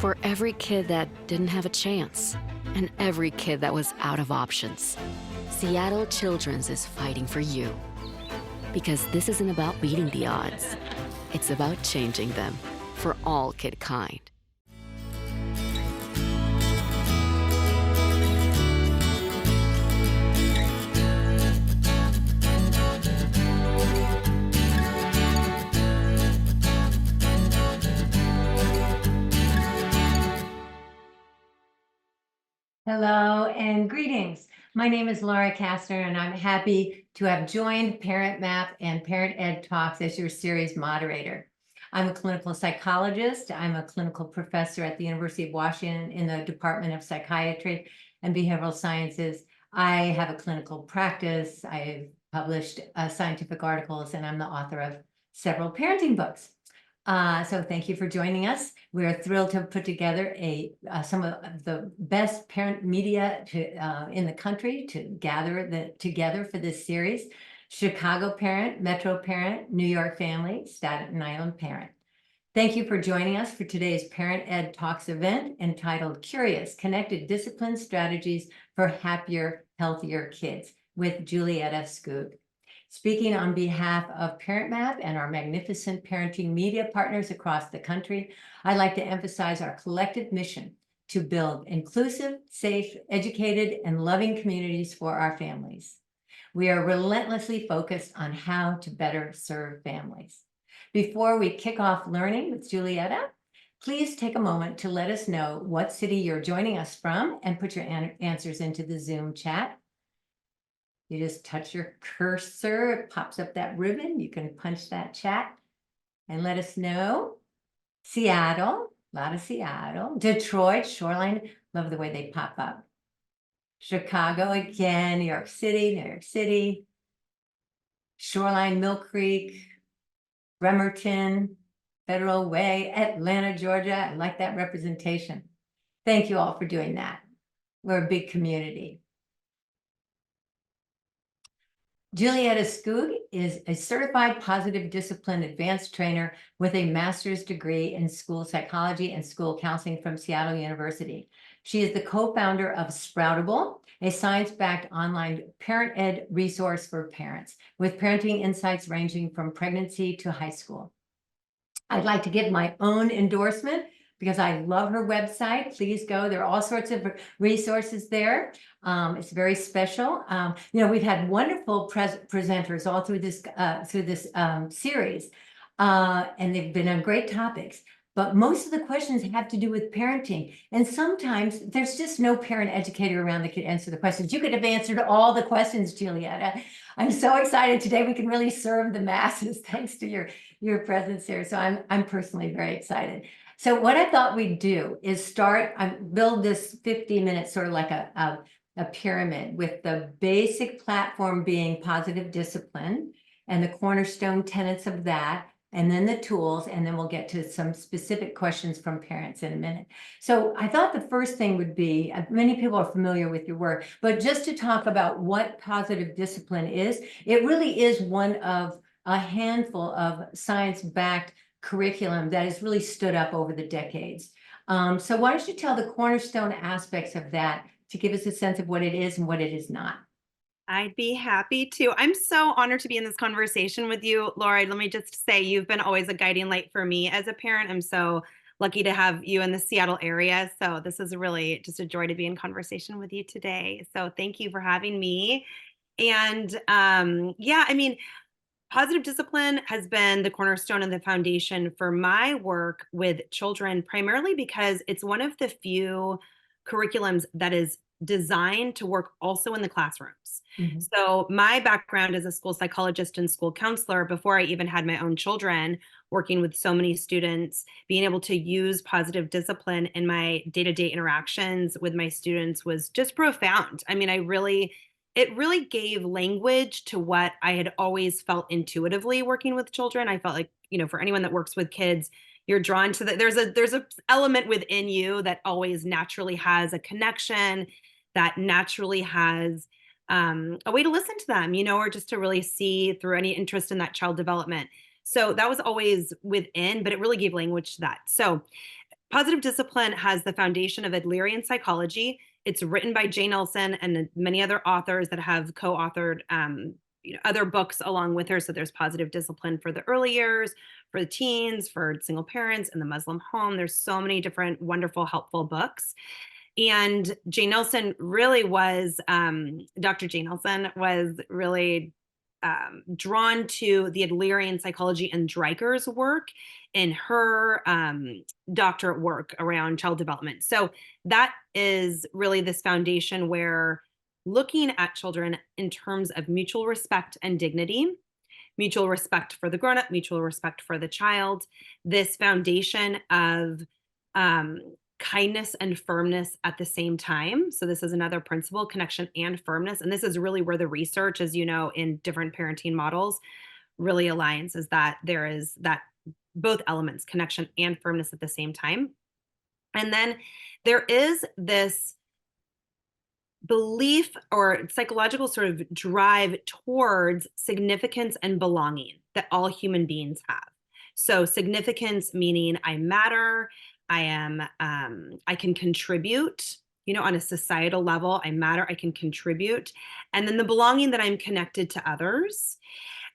For every kid that didn't have a chance, and every kid that was out of options, Seattle Children's is fighting for you. Because this isn't about beating the odds. It's about changing them for all kidkind. Hello and greetings. My name is Laura Kastner, and I'm happy to have joined Parent Map and Parent Ed Talks as your series moderator. I'm a clinical psychologist. I'm a clinical professor at the University of Washington in the Department of Psychiatry and Behavioral Sciences. I have a clinical practice. I've published scientific articles, and I'm the author of several parenting books. So thank you for joining us. We're thrilled to put together some of the best parent media in the country to gather together for this series. Chicago Parent, Metro Parent, New York Family, Staten Island Parent. Thank you for joining us for today's Parent Ed Talks event entitled Curious, Connected Discipline Strategies for Happier, Healthier Kids with Julietta Skoog. Speaking on behalf of Parent Map and our magnificent parenting media partners across the country, I'd like to emphasize our collective mission to build inclusive, safe, educated, and loving communities for our families. We are relentlessly focused on how to better serve families. Before we kick off learning with Julietta, please take a moment to let us know what city you're joining us from and put your answers into the Zoom chat. You just touch your cursor, it pops up that ribbon. You can punch that chat and let us know. Seattle, a lot of Seattle. Detroit, Shoreline, love the way they pop up. Chicago again, New York City. Shoreline, Mill Creek, Bremerton, Federal Way, Atlanta, Georgia. I like that representation. Thank you all for doing that. We're a big community. Julietta Skoog is a certified positive discipline advanced trainer with a master's degree in school psychology and school counseling from Seattle University. She is the co-founder of Sproutable, a science-backed online parent ed resource for parents with parenting insights ranging from pregnancy to high school. I'd like to give my own endorsement because I love her website. Please go. There are all sorts of resources there. It's very special. We've had wonderful presenters all through this series, and they've been on great topics. But most of the questions have to do with parenting. And sometimes there's just no parent educator around that could answer the questions. You could have answered all the questions, Julietta. I'm so excited today. We can really serve the masses thanks to your presence here. So I'm personally very excited. So what I thought we'd do is build this 50-minute sort of like a pyramid, with the basic platform being positive discipline and the cornerstone tenets of that, and then the tools, and then we'll get to some specific questions from parents in a minute. So I thought the first thing would be, many people are familiar with your work, but just to talk about what positive discipline is, it really is one of a handful of science-backed curriculum that has really stood up over the decades. So why don't you tell the cornerstone aspects of that to give us a sense of what it is and what it is not? I'd be happy to. I'm so honored to be in this conversation with you, Laura. Let me just say, you've been always a guiding light for me as a parent. I'm so lucky to have you in the Seattle area. So this is really just a joy to be in conversation with you today. So thank you for having me. And positive discipline has been the cornerstone and the foundation for my work with children, primarily because it's one of the few curriculums that is designed to work also in the classrooms. Mm-hmm. So my background as a school psychologist and school counselor, before I even had my own children, working with so many students, being able to use positive discipline in my day-to-day interactions with my students was just profound. I mean, it really gave language to what I had always felt intuitively working with children. I felt like, for anyone that works with kids, you're drawn to there's a element within you that always naturally has a connection, that naturally has a way to listen to them, or just to really see through any interest in that child development. So that was always within, but it really gave language to that. So positive discipline has the foundation of Adlerian psychology. It's written by Jane Nelson and many other authors that have co-authored other books along with her. So there's Positive Discipline for the early years, for the teens, for single parents in the Muslim home. There's so many different wonderful, helpful books. And Jane Nelson really was, Dr. Jane Nelson was really drawn to the Adlerian psychology and Dreiker's work in her doctorate work around child development. So that is really this foundation where looking at children in terms of mutual respect and dignity, mutual respect for the grown-up, mutual respect for the child, this foundation of kindness and firmness at the same time. So this is another principle, connection and firmness. And this is really where the research, as you know, in different parenting models really aligns, is that there is that both elements, connection and firmness at the same time. And then there is this belief or psychological sort of drive towards significance and belonging that all human beings have. So significance meaning I matter, I can contribute, on a societal level, I matter, I can contribute. And then the belonging that I'm connected to others.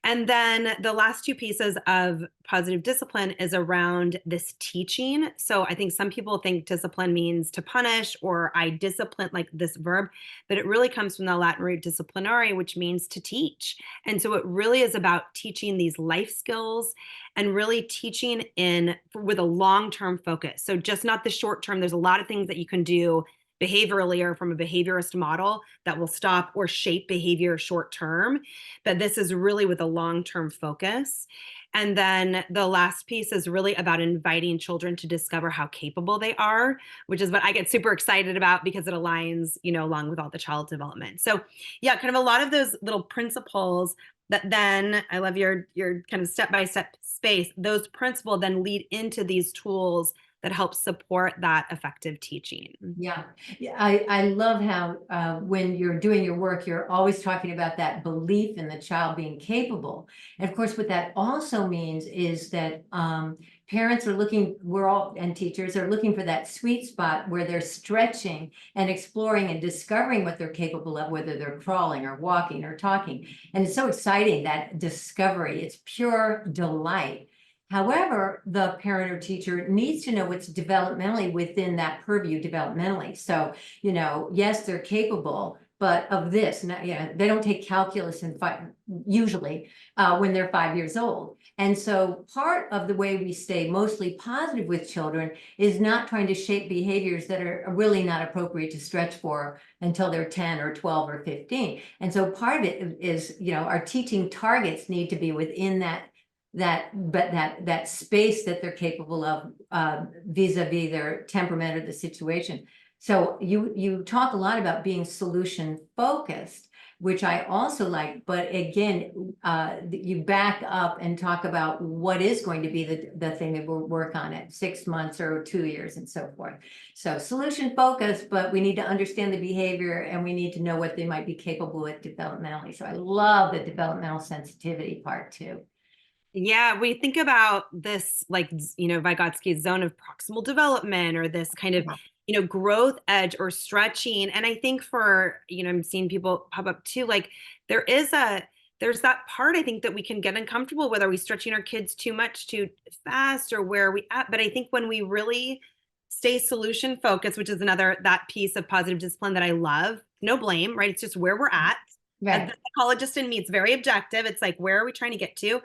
And then the last two pieces of positive discipline is around this teaching. So I think some people think discipline means to punish, or I discipline, like this verb, but it really comes from the Latin root disciplinare, which means to teach. And so it really is about teaching these life skills and really teaching with a long-term focus. So just not the short term. There's a lot of things that you can do behaviorally or from a behaviorist model that will stop or shape behavior short term. But this is really with a long-term focus. And then the last piece is really about inviting children to discover how capable they are, which is what I get super excited about because it aligns, along with all the child development. So yeah, kind of a lot of those little principles that then, I love your kind of step-by-step space, those principles then lead into these tools that help support that effective teaching. Yeah, I love how when you're doing your work, you're always talking about that belief in the child being capable. And of course, what that also means is that parents are looking, and teachers are looking for that sweet spot where they're stretching and exploring and discovering what they're capable of, whether they're crawling or walking or talking. And it's so exciting, that discovery. It's pure delight. However, the parent or teacher needs to know what's developmentally within that purview developmentally. So, yes, they're capable, but of this, they don't take calculus usually when they're 5 years old. And so part of the way we stay mostly positive with children is not trying to shape behaviors that are really not appropriate to stretch for until they're 10 or 12 or 15. And so part of it is, our teaching targets need to be within that space that they're capable of vis-a-vis their temperament or the situation. So you talk a lot about being solution focused, which I also like, but again, you back up and talk about what is going to be the thing that we'll work on at 6 months or 2 years and so forth. So solution focused, but we need to understand the behavior and we need to know what they might be capable with developmentally. So I love the developmental sensitivity part too. Yeah, we think about this like, Vygotsky's zone of proximal development, or this kind of, growth edge or stretching. And I think for, I'm seeing people pop up too, like there's that part I think that we can get uncomfortable with. Are we stretching our kids too much, too fast, or where are we at? But I think when we really stay solution focused, which is that piece of positive discipline that I love, no blame, right? It's just where we're at. Right. As the psychologist in me, it's very objective. It's like, where are we trying to get to?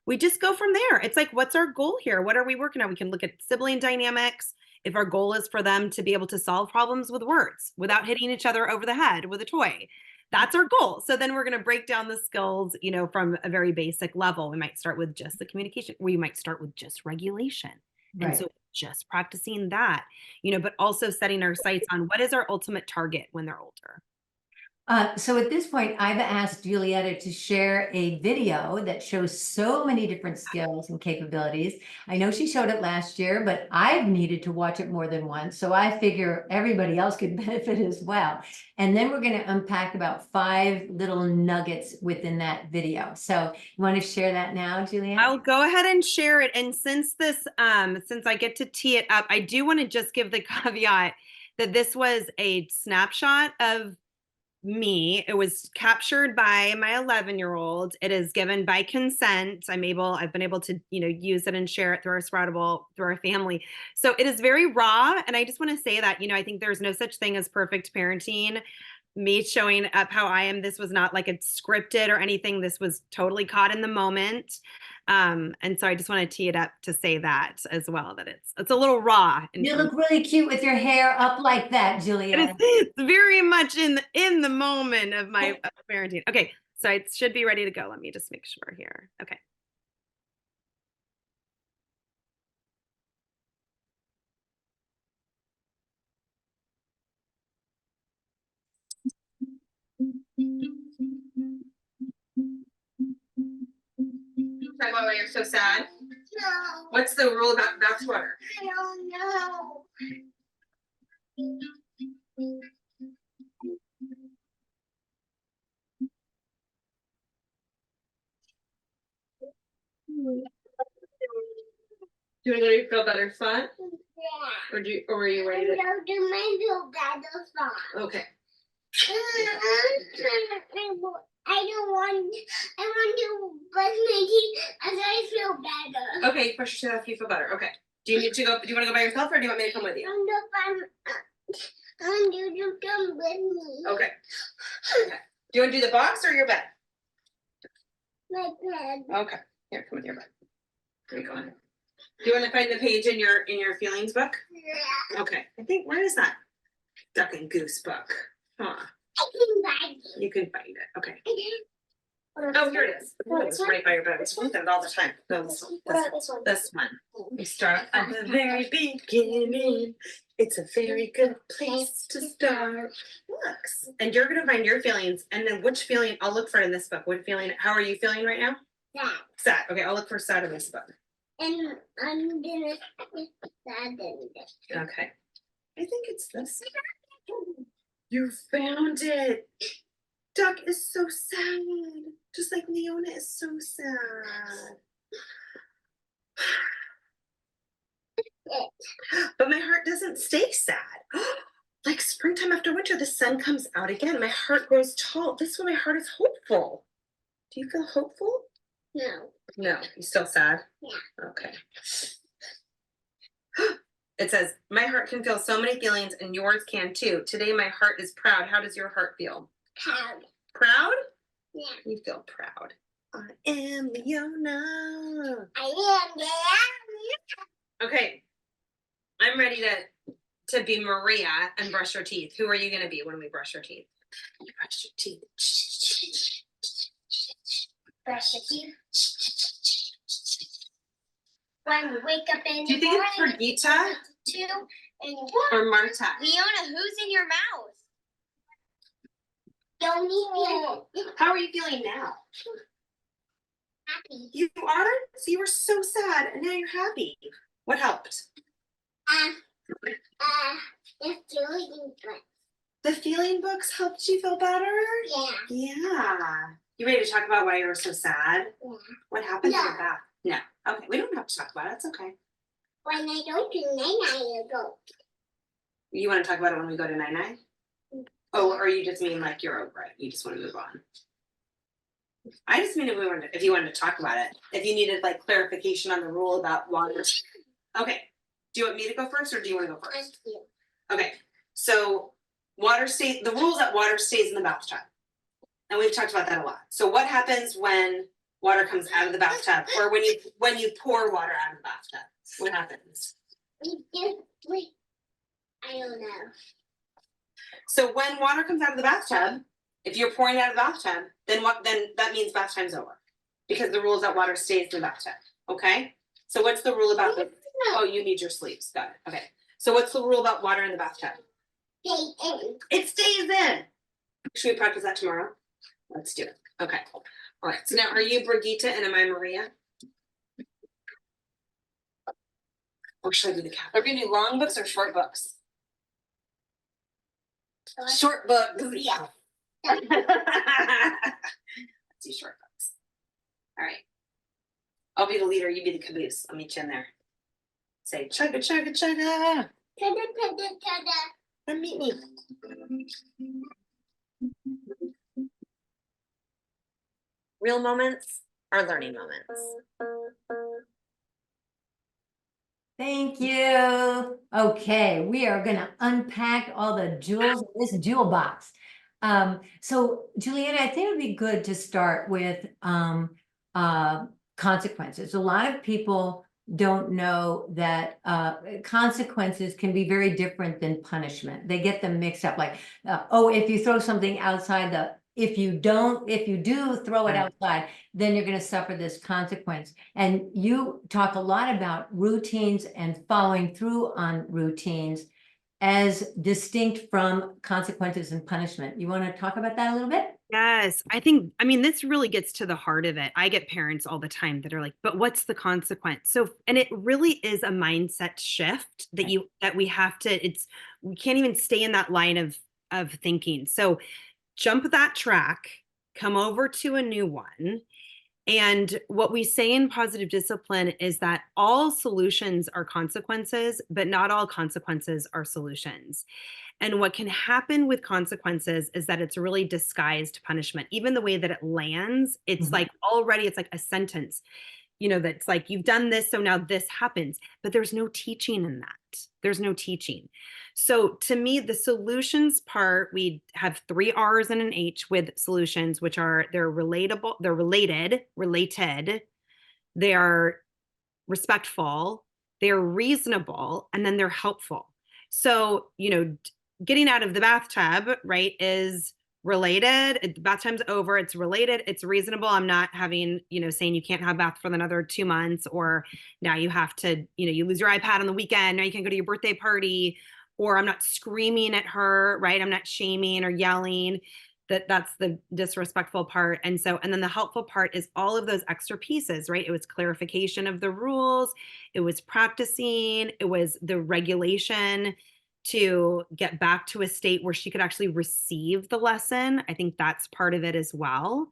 We just go from there. It's like, what's our goal here? What are we working on? We can look at sibling dynamics. If our goal is for them to be able to solve problems with words without hitting each other over the head with a toy, that's our goal. So then we're going to break down the skills, from a very basic level. We might start with just the communication. We might start with just regulation. Right. And so just practicing that, but also setting our sights on what is our ultimate target when they're older. So at this point, I've asked Julietta to share a video that shows so many different skills and capabilities. I know she showed it last year, but I've needed to watch it more than once. So I figure everybody else could benefit as well. And then we're going to unpack about 5 little nuggets within that video. So you want to share that now, Julietta? I'll go ahead and share it. And since I get to tee it up, I do want to just give the caveat that this was a snapshot of me. It was captured by my 11-year-old. It is given by consent. I've been able to, use it and share it through our family. So it is very raw. And I just want to say that, I think there's no such thing as perfect parenting. Me showing up how I am, this was not like it's scripted or anything. This was totally caught in the moment. And so I just want to tee it up to say that as well, that it's a little raw. You look really cute with your hair up like that, Julietta. It's very much in the moment of my parenting. Okay, so it should be ready to go. Let me just make sure here. Okay. Talk about why you're so sad? No. What's the rule about bathwater? I don't know. Do you want to go to Feel Better Spot? Yeah. Or were you ready to? No, do my feel better song. Okay. I want to brush my teeth as I feel better. Okay, brush your teeth after you feel better. Okay. Do you want to go by yourself, or do you want me to come with you? I want you to come with me. Okay. Do you want to do the box or your bed? My bed. Okay. Here, come with your bed. Here you go. Do you want to find the page in your feelings book? Yeah. Okay. I think, where is that Duck and Goose book? Huh. I can find it. You can find it. Okay. Oh, here it is. It's right by your bed. It's with it all the time. No, this one. This one. We start at the very beginning. It's a very good place to start. Books. And you're going to find your feelings. And then which feeling, I'll look for it in this book. What feeling, how are you feeling right now? Sad. Sad. Okay, I'll look for sad in this book. And I'm gonna put that in there. Okay. I think it's this. You found it. Duck is so sad. Just like Leona is so sad. But my heart doesn't stay sad. Like springtime after winter, the sun comes out again. My heart grows tall. This is when my heart is hopeful. Do you feel hopeful? No. No. You still sad? Yeah. Okay. It says, my heart can feel so many feelings and yours can too. Today my heart is proud. How does your heart feel? Proud. Proud? Yeah. You feel proud. I am Leona. I am. Yeah. Okay. I'm ready to be Maria and brush your teeth. Who are you going to be when we brush your teeth? You brush your teeth. Brush your teeth. When we wake up in Do you the think it's morning, for Gita two, and or Marta? Leona, who's in your mouth? Don't eat me. How are you feeling now? Happy. You are? So you were so sad and now you're happy. What helped? It's really good. The feeling books helped you feel better? Yeah. Yeah. You ready to talk about why you were so sad? Yeah. What happened No. to your back? No. Okay, we don't have to talk about it. It's okay. When I don't do night, I go. You want to talk about it when we go to 9-9? Oh, or you just mean like you're over it. You just want to move on. I just mean if you wanted to talk about it. If you needed like clarification on the rule about water. Okay. Do you want me to go first or do you want to go first? Thank you. Okay. So the rule is that water stays in the bathtub. And we've talked about that a lot. So what happens when water comes out of the bathtub or when you pour water out of the bathtub? What happens? Wait. I don't know. So when water comes out of the bathtub, if you're pouring out of the bathtub, then that means bath time's over. Because the rule is that water stays in the bathtub. Okay? So what's the rule about oh, you need your sleeves. Got it. Okay. So what's the rule about water in the bathtub? Stay in. It stays in. Should we practice that tomorrow? Let's do it. Okay. All right. So now, are you Brigitte and am I Maria? Or should I do the cap? Are we gonna do long books or short books? Short books. Yeah. Let's do short books. All right. I'll be the leader. You be the caboose. I'll meet you in there. Say chugga chugga chugga. Then meet me. Real moments are learning moments. Thank you. Okay, we are going to unpack all the jewels in this jewel box. So Julietta, I think it would be good to start with consequences. A lot of people don't know that consequences can be very different than punishment. They get them mixed up, like, oh, if you throw something outside the, if you do throw it outside, then you're going to suffer this consequence. And you talk a lot about routines and following through on routines as distinct from consequences and punishment. You want to talk about that a little bit? Yes, I mean, this really gets to the heart of it. I get parents all the time that are like, but what's the consequence? So, and it really is a mindset shift that we have to, we can't even stay in that line of thinking. So jump that track, come over to a new one. And what we say in positive discipline is that all solutions are consequences, but not all consequences are solutions. And what can happen with consequences is that it's really disguised punishment. Even the way that it lands, it's like already, it's like a sentence, that's like, you've done this, so now this happens. But there's no teaching in that. There's no teaching. So to me, the solutions part, we have 3 R's and an H with solutions, which are they're relatable, they're related, they are respectful, they're reasonable, and then they're helpful. So, getting out of the bathtub, right, is related. The bathtub's over, it's related, it's reasonable. I'm not having, saying you can't have bath for another 2 months, or now you have to, you lose your iPad on the weekend, now you can't go to your birthday party, or I'm not screaming at her, right? I'm not shaming or yelling. That's the disrespectful part. And then the helpful part is all of those extra pieces, right? It was clarification of the rules, it was practicing, it was the regulation to get back to a state where she could actually receive the lesson. I think that's part of it as well.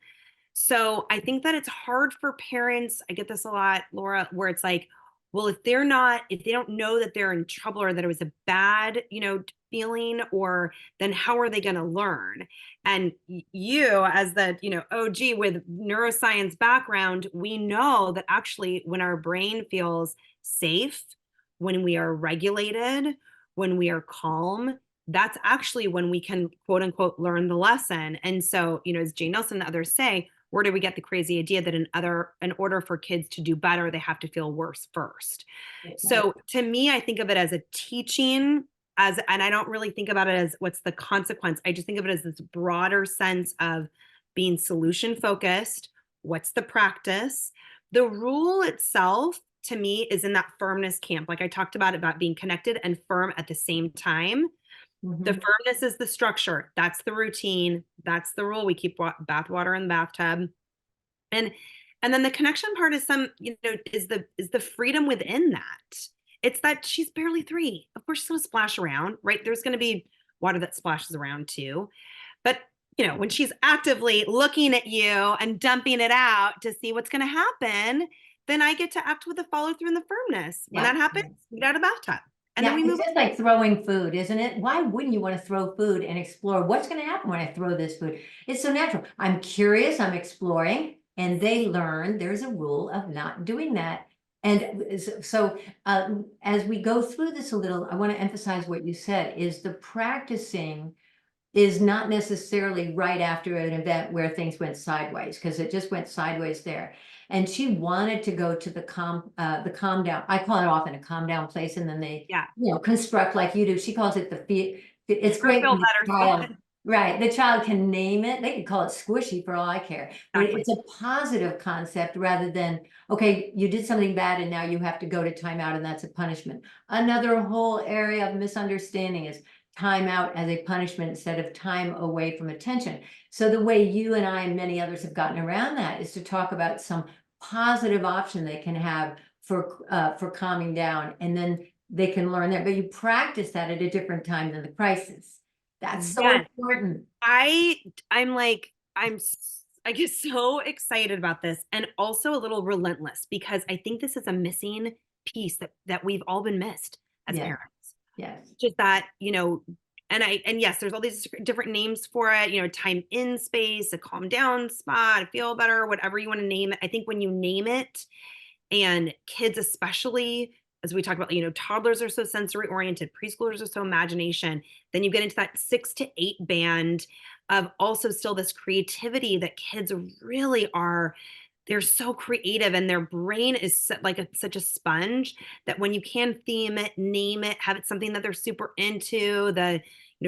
So I think that it's hard for parents. I get this a lot, Laura, where it's like, well, if they don't know that they're in trouble or that it was a bad, feeling, or then how are they going to learn? And you, as the, OG with neuroscience background, we know that actually when our brain feels safe, when we are regulated, when we are calm, that's actually when we can, quote unquote, learn the lesson. And so, as Jane Nelson and others say, where do we get the crazy idea that in order for kids to do better, they have to feel worse first? So to me, I think of it as a teaching, and I don't really think about it as what's the consequence. I just think of it as this broader sense of being solution focused. What's the practice? The rule itself, to me, is in that firmness camp. Like I talked about being connected and firm at the same time. The firmness is the structure. That's the routine. That's the rule. We keep bath water in the bathtub. And then the connection part is is the freedom within that. It's that she's barely 3. Of course, she's going to splash around, right? There's going to be water that splashes around too. But, when she's actively looking at you and dumping it out to see what's going to happen, then I get to act with the follow through and the firmness. When that happens, we get out of the bathtub. And then we move. It's just like throwing food, isn't it? Why wouldn't you want to throw food and explore what's going to happen when I throw this food? It's so natural. I'm curious, I'm exploring, and they learn there's a rule of not doing that. And so as we go through this a little, I want to emphasize what you said is the practicing is not necessarily right after an event where things went sideways, because it just went sideways there. And she wanted to go to the calm down. I call it often a calm down place, and then they, construct like you do. She calls it the it's great when the child, right? The child can name it. They could call it squishy for all I care. But it's a positive concept rather than, okay, you did something bad and now you have to go to timeout and that's a punishment. Another whole area of misunderstanding is time out as a punishment instead of time away from attention. So the way you and I and many others have gotten around that is to talk about some positive option they can have for calming down, and then they can learn that. But you practice that at a different time than the crisis. That's so Yes. important. I'm like, I get so excited about this, and also a little relentless, because I think this is a missing piece that we've all been missed as Yes. parents. Yes. Just that, and yes, there's all these different names for it, time in space, a calm down spot, a feel better, whatever you want to name it. I think when you name it, and kids especially, as we talk about, toddlers are so sensory oriented, preschoolers are so imagination, then you get into that 6 to 8 band of also still this creativity that kids really are. They're so creative, and their brain is like such a sponge that when you can theme it, name it, have it something that they're super into, the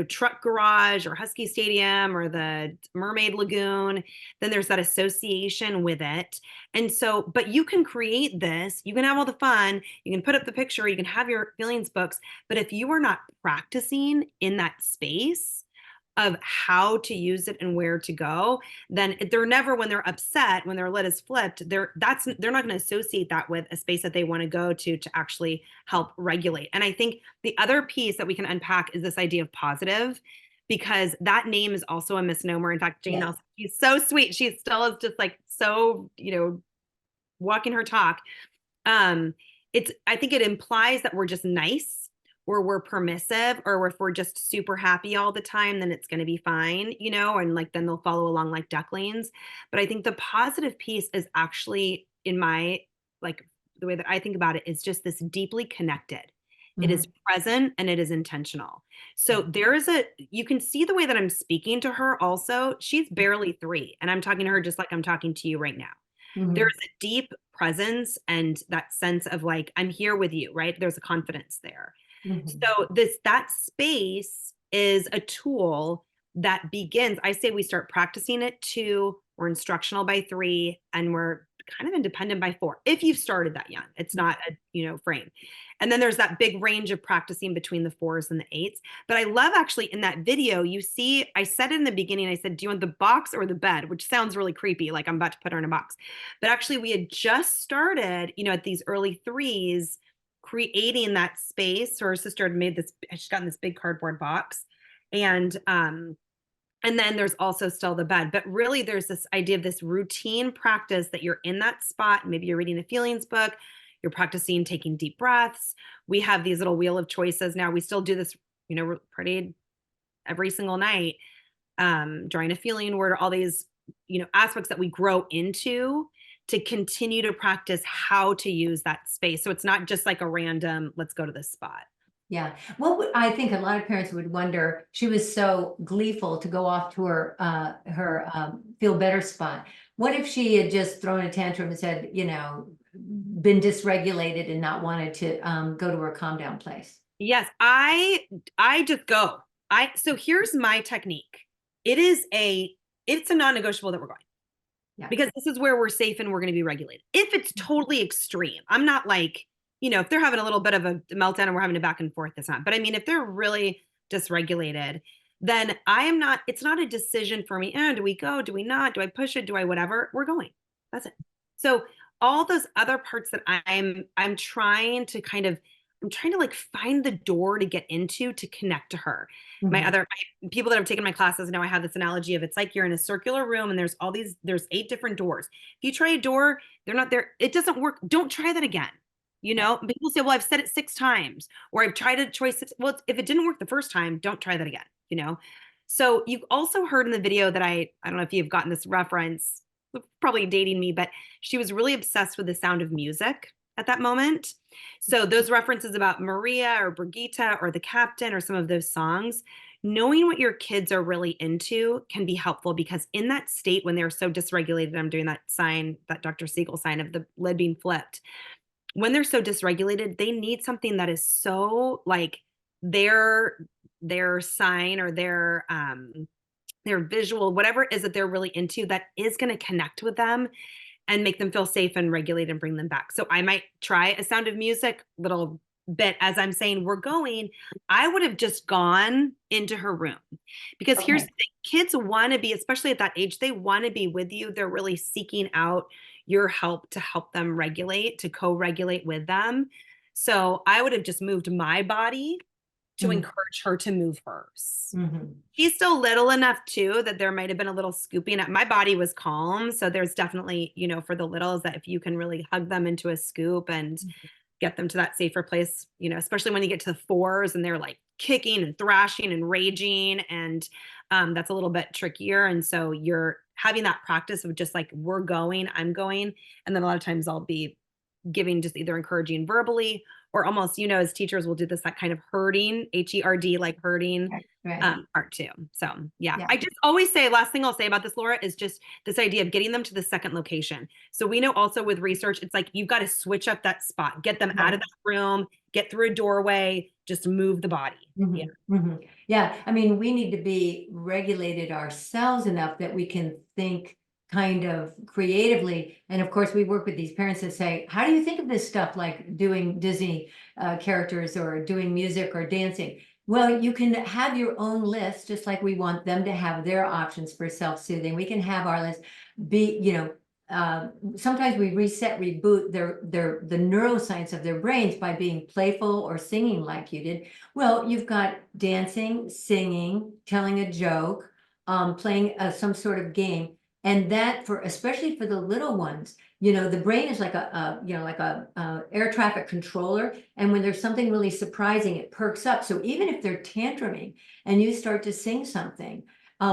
truck garage or Husky Stadium or the Mermaid Lagoon, then there's that association with it. And so, but you can create this, you can have all the fun, you can put up the picture, you can have your feelings books, but if you are not practicing in that space of how to use it and where to go, then they're never, when they're upset, when their lid is flipped, they're not going to associate that with a space that they want to go to actually help regulate. And I think the other piece that we can unpack is this idea of positive, because that name is also a misnomer. In fact, Jane Nelson, she's so sweet. She still is just like so, walking her talk. I think it implies that we're just nice, or we're permissive, or if we're just super happy all the time, then it's going to be fine, and like, then they'll follow along like ducklings. But I think the positive piece is actually, in my, like, the way that I think about it, is just this deeply connected. It is present and it is intentional. So you can see the way that I'm speaking to her also. She's barely 3, and I'm talking to her just like I'm talking to you right now. There's a deep presence and that sense of like, I'm here with you, right? There's a confidence there. So that space is a tool that begins. I say we start practicing it 2, we're instructional by 3, and we're kind of independent by 4. If you've started that young, it's not a frame. And then there's that big range of practicing between the 4s and the 8s. But I love, actually, in that video, you see, I said in the beginning, I said, do you want the box or the bed? Which sounds really creepy, like I'm about to put her in a box. But actually, we had just started, at these early 3s, creating that space. Her sister had made this, she's gotten this big cardboard box. And then there's also still the bed. But really, there's this idea of this routine practice that you're in that spot. Maybe you're reading a feelings book, you're practicing taking deep breaths. We have these little wheel of choices now. We still do this, pretty every single night, drawing a feeling word, all these, aspects that we grow into to continue to practice how to use that space. So it's not just like a random, let's go to this spot. Yeah. Well, I think a lot of parents would wonder, she was so gleeful to go off to her feel better spot. What if she had just thrown a tantrum and said, been dysregulated and not wanted to go to her calm down place? Yes, I just go. So here's my technique. It's a non-negotiable that we're going. Yeah. Because this is where we're safe and we're going to be regulated. If it's totally extreme, I'm not like, if they're having a little bit of a meltdown and we're having a back and forth, it's not. But I mean, if they're really dysregulated, then it's not a decision for me. Do we go? Do we not? Do I push it? Do I whatever? We're going. That's it. So all those other parts that I'm trying to like find the door to get into, to connect to her. My people that have taken my classes know I have this analogy of, it's like you're in a circular room and there's 8 different doors. If you try a door, they're not there, it doesn't work. Don't try that again. People say, well, I've said it 6 times, or I've tried it twice. Well, if it didn't work the first time, don't try that again. So you've also heard in the video that I don't know if you've gotten this reference, probably dating me, but she was really obsessed with the sound of music at that moment. So those references about Maria or Brigitte or The Captain or some of those songs, knowing what your kids are really into can be helpful, because in that state when they're so dysregulated, I'm doing that sign, that Dr. Siegel sign of the lid being flipped. When they're so dysregulated, they need something that is so like their sign or their visual, whatever it is that they're really into, that is going to connect with them and make them feel safe and regulate and bring them back. So I might try a sound of music, little bit as I'm saying we're going, I would have just gone into her room. Because here's the Okay. thing, kids want to be, especially at that age, they want to be with you. They're really seeking out your help to help them regulate, to co-regulate with them. So I would have just moved my body to Mhm. encourage her to move hers. Mhm. She's still little enough too that there might have been a little scooping. My body was calm. So there's definitely, for the littles, that if you can really hug them into a scoop and get them to that safer place, especially when you get to the fours and they're like kicking and thrashing and raging. And that's a little bit trickier. And so you're having that practice of just like, we're going, I'm going. And then a lot of times I'll be giving just either encouraging verbally or almost, as teachers will do this, that kind of herding, HERD, like herding Right. part too. So yeah, Yeah. I just always say, last thing I'll say about this, Laura, is just this idea of getting them to the second location. So we know also with research, it's like, you've got to switch up that spot, get them out of that room, get through a doorway, just move the body. Yeah. Yeah, I mean, we need to be regulated ourselves enough that we can think kind of creatively. And of course, we work with these parents that say, how do you think of this stuff, like doing Disney characters or doing music or dancing? Well, you can have your own list, just like we want them to have their options for self-soothing. We can have our list be, sometimes we reset, reboot the neuroscience of their brains by being playful or singing like you did. Well, you've got dancing, singing, telling a joke, playing some sort of game. And that, for especially for the little ones, the brain is like a air traffic controller. And when there's something really surprising, it perks up. So even if they're tantruming and you start to sing something,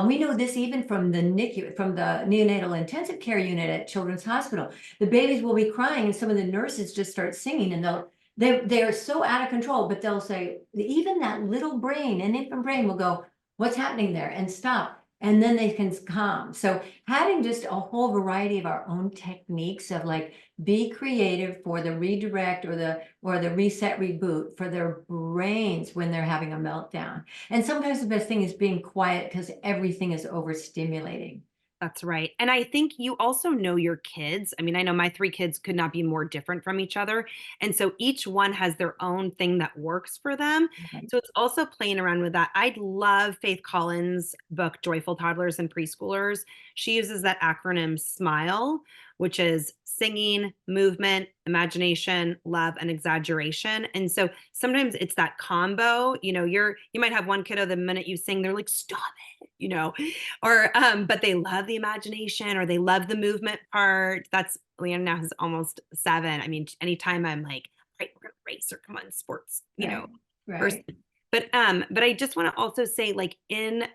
we know this even from the NICU, from the neonatal intensive care unit at Children's Hospital. The babies will be crying and some of the nurses just start singing, and they are so out of control, but they'll say, even that little brain, an infant brain will go, what's happening there? And stop. And then they can calm. So having just a whole variety of our own techniques of like, be creative for the redirect or the reset reboot for their brains when they're having a meltdown. And sometimes the best thing is being quiet because everything is overstimulating. That's right. And I think you also know your kids. I mean, I know my 3 kids could not be more different from each other. And so each one has their own thing that works for them. Right. So it's also playing around with that. I love Faith Collins' book, Joyful Toddlers and Preschoolers. She uses that acronym SMILE, which is singing, movement, imagination, love, and exaggeration. And so sometimes it's that combo. You might have one kiddo, the minute you sing, they're like, stop it, or but they love the imagination or they love the movement part. That's Leanna now is almost 7. I mean, anytime I'm like, all right, we're gonna race or come on, sports, person. Right. But I just want to also say, like, in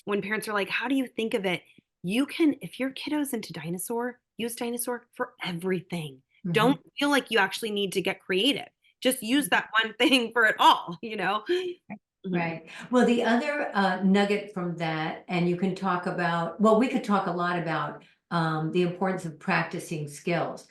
when parents are like, how do you think of it? You can, if your kiddo's into dinosaur, use dinosaur for everything. Don't feel like you actually need to get creative. Just use that one thing for it all. Right. Well, the other nugget from that, and you can talk about, well, we could talk a lot about the importance of practicing skills.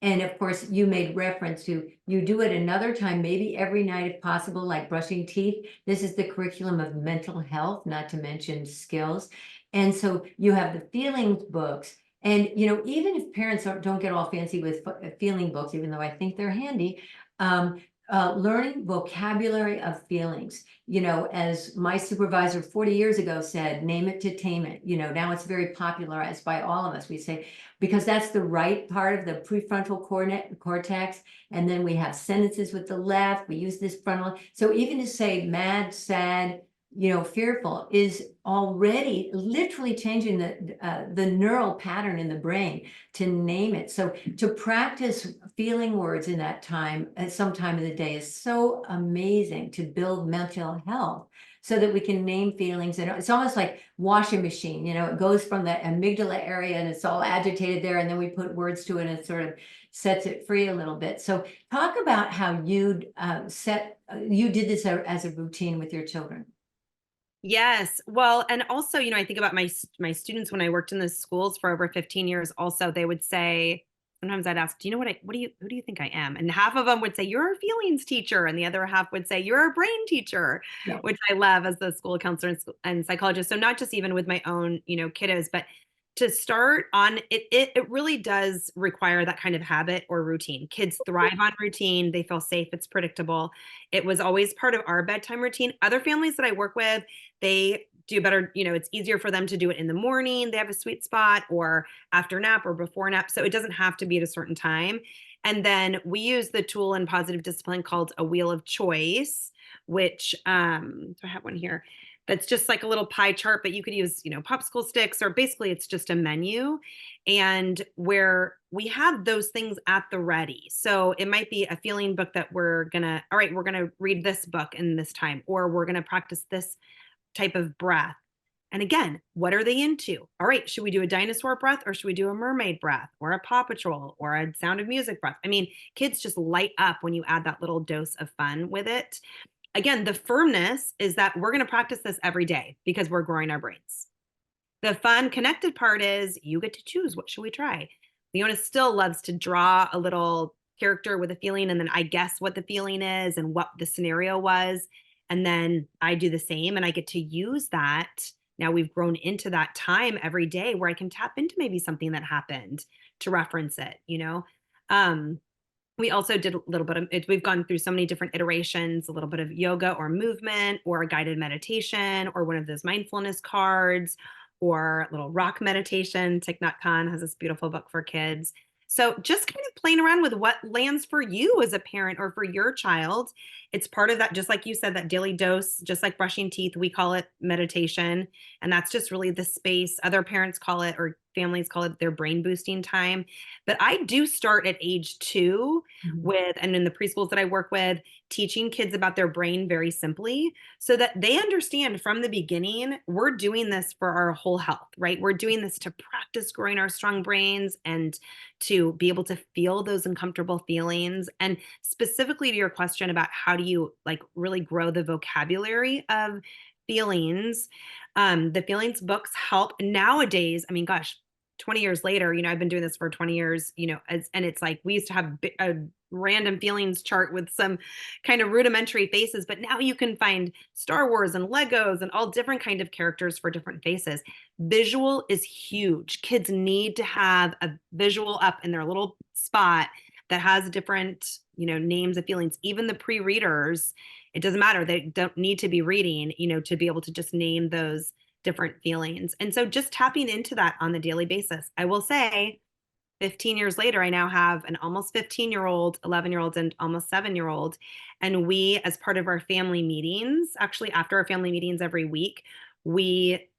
And of course, you made reference to, you do it another time, maybe every night if possible, like brushing teeth. This is the curriculum of mental health, not to mention skills. And so you have the feelings books. And, even if parents don't get all fancy with feeling books, even though I think they're handy, learning vocabulary of feelings, as my supervisor 40 years ago said, name it to tame it. Now it's very popularized by all of us. We say, because that's the right part of the prefrontal cortex. And then we have sentences with the left. We use this frontal. So even to say mad, sad, fearful is already literally changing the neural pattern in the brain to name it. So to practice feeling words in that time at some time of the day is so amazing to build mental health so that we can name feelings. And it's almost like washing machine, it goes from the amygdala area and it's all agitated there. And then we put words to it and it sort of sets it free a little bit. So talk about how you did this as a routine with your children. Yes. Well, and also, I think about my students when I worked in the schools for over 15 years. Also, they would say, sometimes I'd ask, do you know who do you think I am? And half of them would say, you're a feelings teacher. And the other half would say, you're a brain teacher, which I love as the school counselor and psychologist. So not just even with my own, kiddos, but to start on it, it really does require that kind of habit or routine. Kids thrive on routine. They feel safe. It's predictable. It was always part of our bedtime routine. Other families that I work with, they do better. It's easier for them to do it in the morning. They have a sweet spot, or after nap or before nap. So it doesn't have to be at a certain time. And then we use the tool in positive discipline called a wheel of choice, which so I have one here. That's just like a little pie chart, but you could use, popsicle sticks, or basically it's just a menu, and where we have those things at the ready. So it might be a feeling book that we're going to read this book in this time, or we're going to practice this type of breath. And again, what are they into? All right, should we do a dinosaur breath, or should we do a mermaid breath, or a Paw Patrol, or a Sound of Music breath? I mean, kids just light up when you add that little dose of fun with it. Again, the firmness is that we're going to practice this every day because we're growing our brains. The fun, connected part is you get to choose, what should we try? Leona still loves to draw a little character with a feeling, and then I guess what the feeling is and what the scenario was. And then I do the same, and I get to use that. Now we've grown into that time every day where I can tap into maybe something that happened to reference it, We also did a little bit of it. We've gone through so many different iterations, a little bit of yoga or movement, or a guided meditation, or one of those mindfulness cards, or a little rock meditation. Thich Nhat Hanh has this beautiful book for kids. So just kind of playing around with what lands for you as a parent or for your child. It's part of that, just like you said, that daily dose, just like brushing teeth, we call it meditation. And that's just really the space. Other parents call it, or families call it, their brain boosting time. But I do start at age 2 and in the preschools that I work with, teaching kids about their brain very simply, so that they understand from the beginning, we're doing this for our whole health, right? We're doing this to practice growing our strong brains and to be able to feel those uncomfortable feelings. And specifically to your question about how do you really grow the vocabulary of feelings, the feelings books help nowadays. I mean, gosh, 20 years later, I've been doing this for 20 years, and it's like we used to have a random feelings chart with some kind of rudimentary faces, but now you can find Star Wars and Legos and all different kind of characters for different faces. Visual is huge. Kids need to have a visual up in their little spot that has different, names of feelings. Even the pre-readers, it doesn't matter. They don't need to be reading, to be able to just name those different feelings. And so just tapping into that on the daily basis. I will say 15 years later, I now have an almost 15-year-old, 11-year-old, and almost 7-year-old. And we, as part of our family meetings, actually after our family meetings every week, we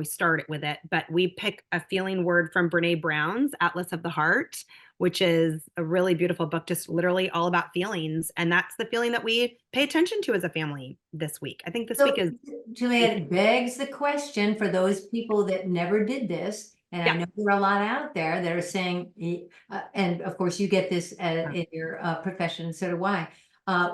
start it with it, but we pick a feeling word from Brene Brown's Atlas of the Heart, which is a really beautiful book, just literally all about feelings. And that's the feeling that we pay attention to as a family this week. I think this week is... Juliette, it begs the question for those people that never did this. And I know there are a lot out there that are saying, and of course you get this in your profession, so do I.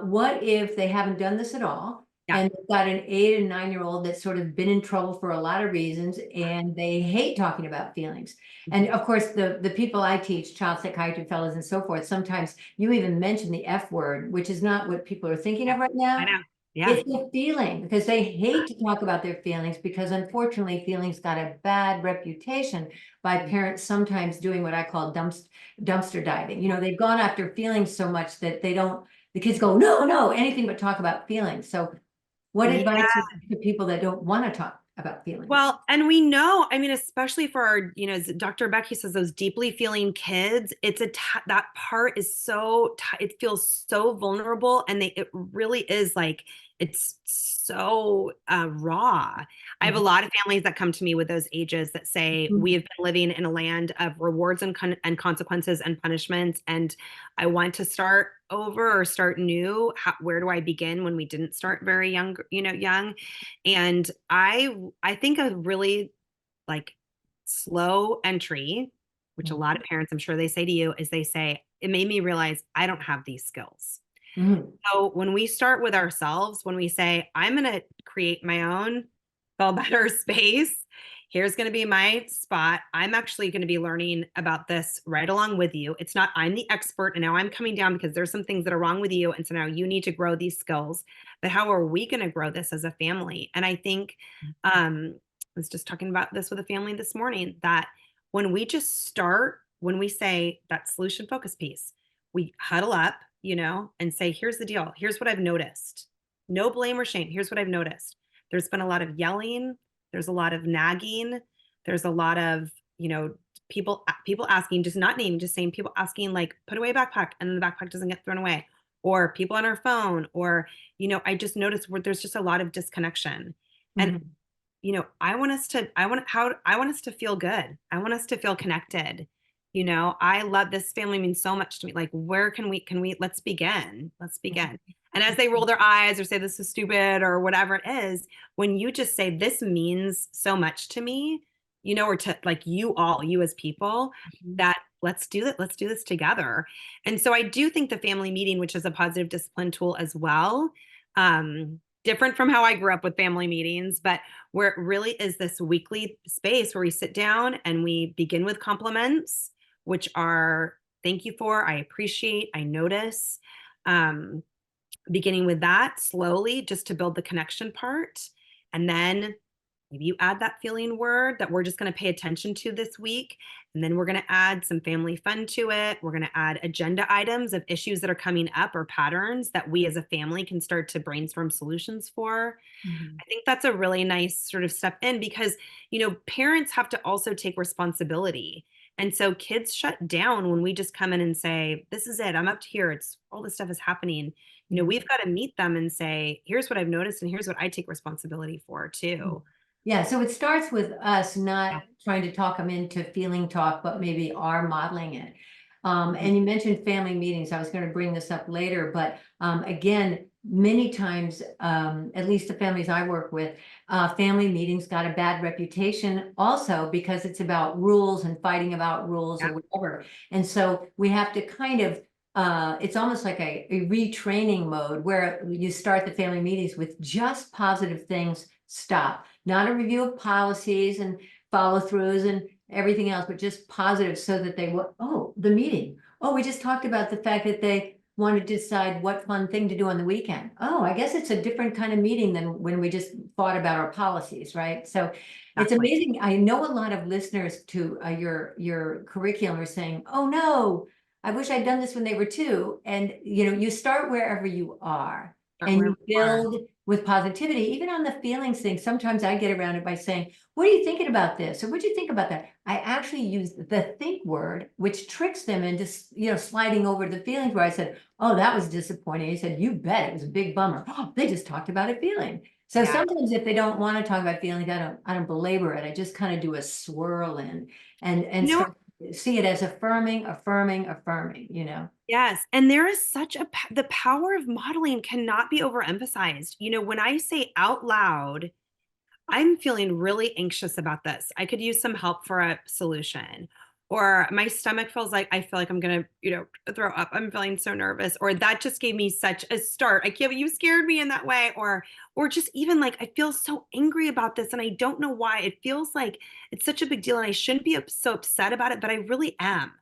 What if they haven't done this at all? And they've got an 8 and 9-year-old that's sort of been in trouble for a lot of reasons, and they hate talking about feelings. And of course, the people I teach, child psychiatry fellows and so forth, sometimes you even mention the F word, which is not what people are thinking of right now. I know. Yeah. It's a feeling, because they hate to talk about their feelings, because unfortunately feelings got a bad reputation by parents sometimes doing what I call dumpster diving. They've gone after feelings so much that the kids go, no, anything but talk about feelings. So what advice to people that don't want to talk about feelings? Well, and we know, especially for our, as Dr. Becky says, those deeply feeling kids, it's that part is so, it feels so vulnerable, and it really is like, it's so raw. I have a lot of families that come to me with those ages that say, we have been living in a land of rewards and consequences and punishments, and I want to start over or start new. Where do I begin when we didn't start very young, young? And I think a really slow entry, which a lot of parents, I'm sure they say to you, is they say, it made me realize I don't have these skills. So when we start with ourselves, when we say, I'm going to create my own feel better space, here's going to be my spot. I'm actually going to be learning about this right along with you. It's not, I'm the expert and now I'm coming down because there's some things that are wrong with you. And so now you need to grow these skills, but how are we going to grow this as a family? And I think, was just talking about this with a family this morning, that when we just start, when we say that solution focus piece, we huddle up, and say, here's the deal. Here's what I've noticed. No blame or shame. Here's what I've noticed. There's been a lot of yelling. There's a lot of nagging. There's a lot of, people asking, just not naming, just saying, people asking, like, put away a backpack, and then the backpack doesn't get thrown away, or people on our phone, or, I just noticed where there's just a lot of disconnection. And, I want us to feel good. I want us to feel connected. I love, this family means so much to me. Like, where can we, let's begin. And as they roll their eyes or say, this is stupid or whatever it is, when you just say, this means so much to me, or to, like, you as people, that let's do this together. And so I do think the family meeting, which is a positive discipline tool as well, different from how I grew up with family meetings, but where it really is this weekly space where we sit down and we begin with compliments, which are, thank you for, I appreciate, I notice. Beginning with that slowly, just to build the connection part. And then maybe you add that feeling word that we're just going to pay attention to this week. And then we're going to add some family fun to it. We're going to add agenda items of issues that are coming up or patterns that we as a family can start to brainstorm solutions for. I think that's a really nice sort of step in, because, parents have to also take responsibility. And so kids shut down when we just come in and say, this is it, I'm up to here, it's all this stuff is happening. We've got to meet them and say, here's what I've noticed and here's what I take responsibility for too. Yeah, so it starts with us not trying to talk them into feeling talk, but maybe are modeling it. And you mentioned family meetings. I was going to bring this up later, but again, many times, at least the families I work with, family meetings got a bad reputation also because it's about rules and fighting about rules or whatever. And so we have to kind of, it's almost like a retraining mode where you start the family meetings with just positive things. Stop. Not a review of policies and follow throughs and everything else, but just positive, so that they will, the meeting. We just talked about the fact that they want to decide what fun thing to do on the weekend. I guess it's a different kind of meeting than when we just thought about our policies, right? So it's amazing. I know a lot of listeners to your curriculum are saying, oh no, I wish I'd done this when they were 2. And you start wherever you are. And you build with positivity, even on the feelings thing. Sometimes I get around it by saying, what are you thinking about this? Or what do you think about that? I actually use the think word, which tricks them into, sliding over to the feelings, where I said, oh, that was disappointing. He said, you bet, it was a big bummer. They just talked about a feeling. So sometimes if they don't want to talk about feelings, I don't belabor it. I just kind of do a swirl in and start, see it as affirming. Yes. And there is the power of modeling cannot be overemphasized. When I say out loud, I'm feeling really anxious about this, I could use some help for a solution. Or my stomach feels like, I feel like I'm going to, throw up. I'm feeling so nervous. Or that just gave me such a start. I can't, you scared me in that way. Or just even like, I feel so angry about this and I don't know why. It feels like it's such a big deal and I shouldn't be so upset about it, but I really am.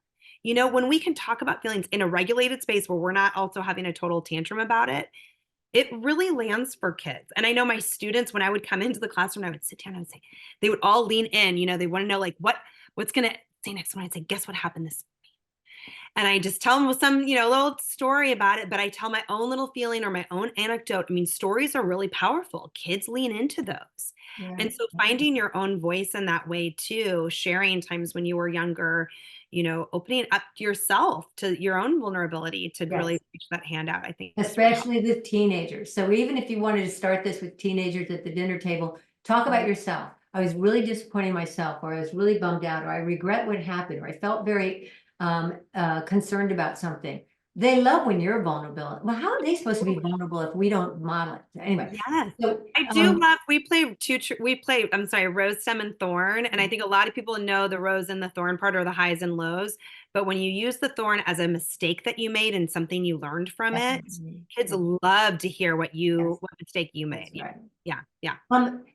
When we can talk about feelings in a regulated space where we're not also having a total tantrum about it, it really lands for kids. And I know my students, when I would come into the classroom, I would sit down and say, they would all lean in, they want to know like what's going to say next one. I'd say, guess what happened this week? And I just tell them some, little story about it, but I tell my own little feeling or my own anecdote. I mean, stories are really powerful. Kids lean into those. And so finding your own voice in that way too, sharing times when you were younger, opening up yourself to your own vulnerability to really reach that hand out, I think. Especially with teenagers. So even if you wanted to start this with teenagers at the dinner table, talk about yourself. I was really disappointed in myself, or I was really bummed out, or I regret what happened, or I felt very concerned about something. They love when you're vulnerable. Well, how are they supposed to be vulnerable if we don't model it? Anyway. Yes. So, I do love, we play, I'm sorry, rose, stem, and thorn. And I think a lot of people know the rose and the thorn part are the highs and lows. But when you use the thorn as a mistake that you made and something you learned from it, kids love to hear what mistake you made. Right. Yeah.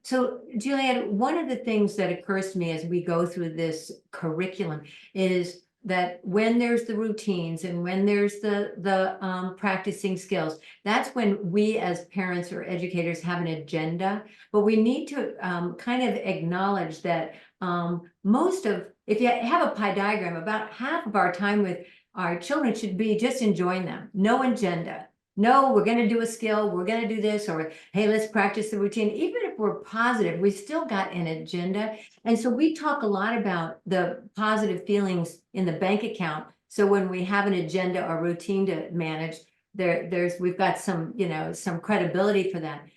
So Julietta, one of the things that occurs to me as we go through this curriculum is that when there's the routines and when there's the practicing skills, that's when we as parents or educators have an agenda. But we need to kind of acknowledge that if you have a pie diagram, about half of our time with our children should be just enjoying them. No agenda. No, we're going to do a skill. We're going to do this, or hey, let's practice the routine. Even if we're positive, we still got an agenda. And so we talk a lot about the positive feelings in the bank account. So when we have an agenda or routine to manage, we've got some, some credibility for that.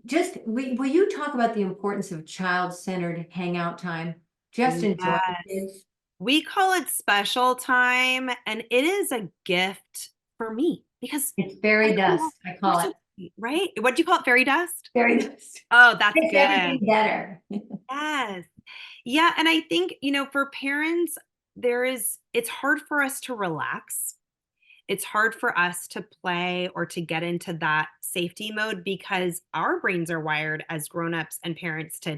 Just will you talk about the importance of child-centered hangout time? Just enjoy Yes. kids. We call it special time, and it is a gift for me because It's fairy dust, I you're call so it. sweet, right? What do you call it? Fairy dust? Fairy dust. Oh, that's Makes good. everything better. Yes. Yeah. And I think, for parents, it's hard for us to relax. It's hard for us to play or to get into that safety mode because our brains are wired as grown-ups and parents to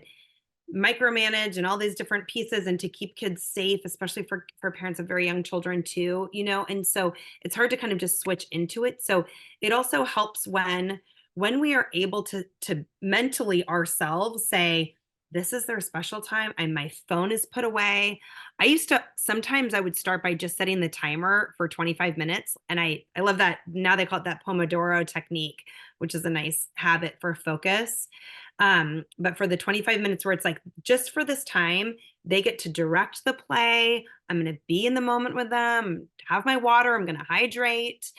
micromanage and all these different pieces and to keep kids safe, especially for parents of very young children too, and so it's hard to kind of just switch into it. So it also helps when we are able to mentally ourselves say, this is their special time and my phone is put away. Sometimes I would start by just setting the timer for 25 minutes. And I love that now they call it that Pomodoro technique, which is a nice habit for focus. But for the 25 minutes where it's like, just for this time, they get to direct the play. I'm going to be in the moment with them, have my water, I'm going to hydrate,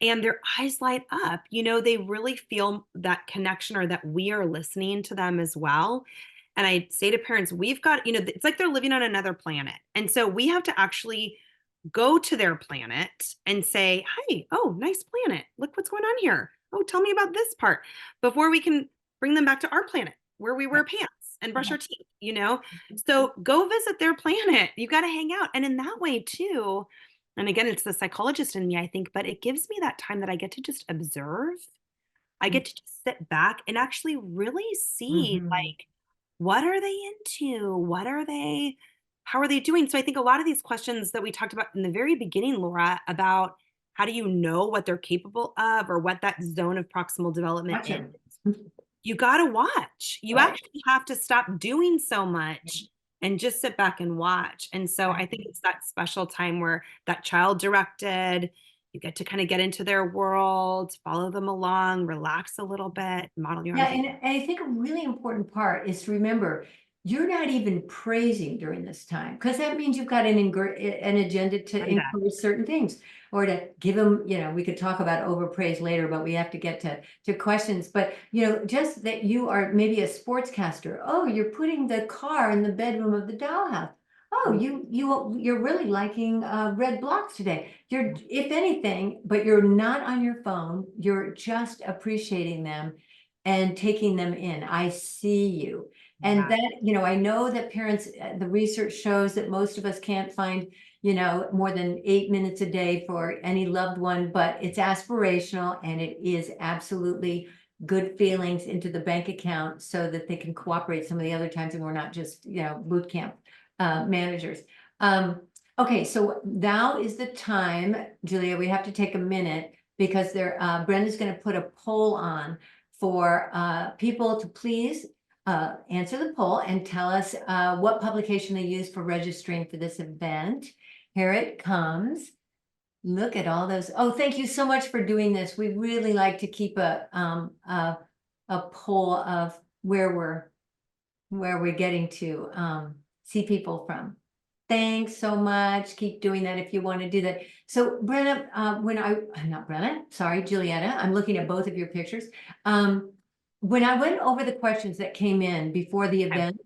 and their eyes light up. They really feel that connection or that we are listening to them as well. And I say to parents, we've got, it's like they're living on another planet. And so we have to actually go to their planet and say, hey, oh, nice planet. Look what's going on here. Oh, tell me about this part before we can bring them back to our planet where we wear pants and brush our teeth, So go visit their planet. You got to hang out. And in that way too, and again, it's the psychologist in me, I think, but it gives me that time that I get to just observe. I get to just sit back and actually really see like, what are they into? How are they doing? So I think a lot of these questions that we talked about in the very beginning, Laura, about how do you know what they're capable of or what that zone of proximal development is? You got to watch. You actually have to stop doing so much and just sit back and watch. And so I think it's that special time where that child directed, you get to kind of get into their world, follow them along, relax a little bit, model your own. Yeah, and I think a really important part is to remember you're not even praising during this time, because that means you've got an agenda to encourage certain things or to give them, we could talk about overpraise later, but we have to get to questions. But, just that you are maybe a sportscaster. Oh, you're putting the car in the bedroom of the dollhouse. Oh, you're really liking red blocks today. If anything, but you're not on your phone. You're just appreciating them and taking them in. I see you. And that, I know that parents, the research shows that most of us can't find, more than 8 minutes a day for any loved one, but it's aspirational and it is absolutely good feelings into the bank account so that they can cooperate some of the other times and we're not just, boot camp managers. Okay, so now is the time, Julia, we have to take a minute because Brenda's going to put a poll on for people to please answer the poll and tell us what publication they use for registering for this event. Here it comes. Look at all those. Oh, thank you so much for doing this. We really like to keep a poll of where we're getting to see people from. Thanks so much. Keep doing that if you want to do that. So Brenna, not Brenna, sorry, Julietta, I'm looking at both of your pictures. When I went over the questions that came in before the event,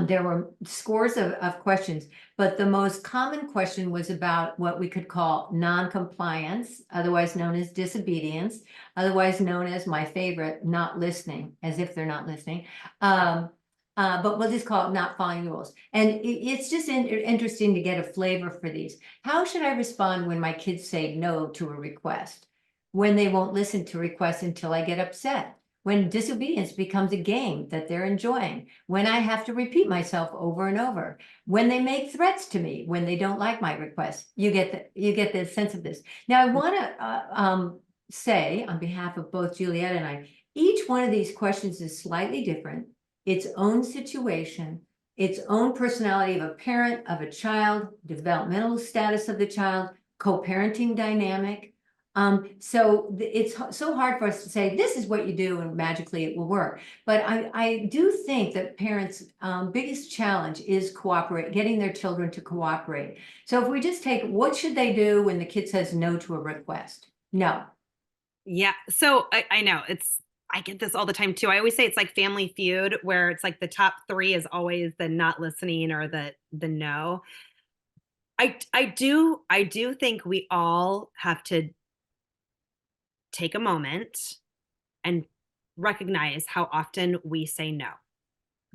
there were scores of questions, but the most common question was about what we could call non-compliance, otherwise known as disobedience, otherwise known as my favorite, not listening, as if they're not listening. But we'll just call it not following the rules. And it's just interesting to get a flavor for these. How should I respond when my kids say no to a request? When they won't listen to requests until I get upset? when disobedience becomes a game that they're enjoying, when I have to repeat myself over and over, when they make threats to me, when they don't like my request. You get the sense of this. Now, I want to say on behalf of both Julietta and I, each one of these questions is slightly different, its own situation, its own personality of a parent, of a child, developmental status of the child, co-parenting dynamic. So it's so hard for us to say, this is what you do and magically it will work. But I do think that parents' biggest challenge is getting their children to cooperate. So if we just take, what should they do when the kid says no to a request? No. Yeah. So I know I get this all the time too. I always say it's like Family Feud, where it's like the top 3 is always the not listening or the no. I do think we all have to take a moment and recognize how often we say no,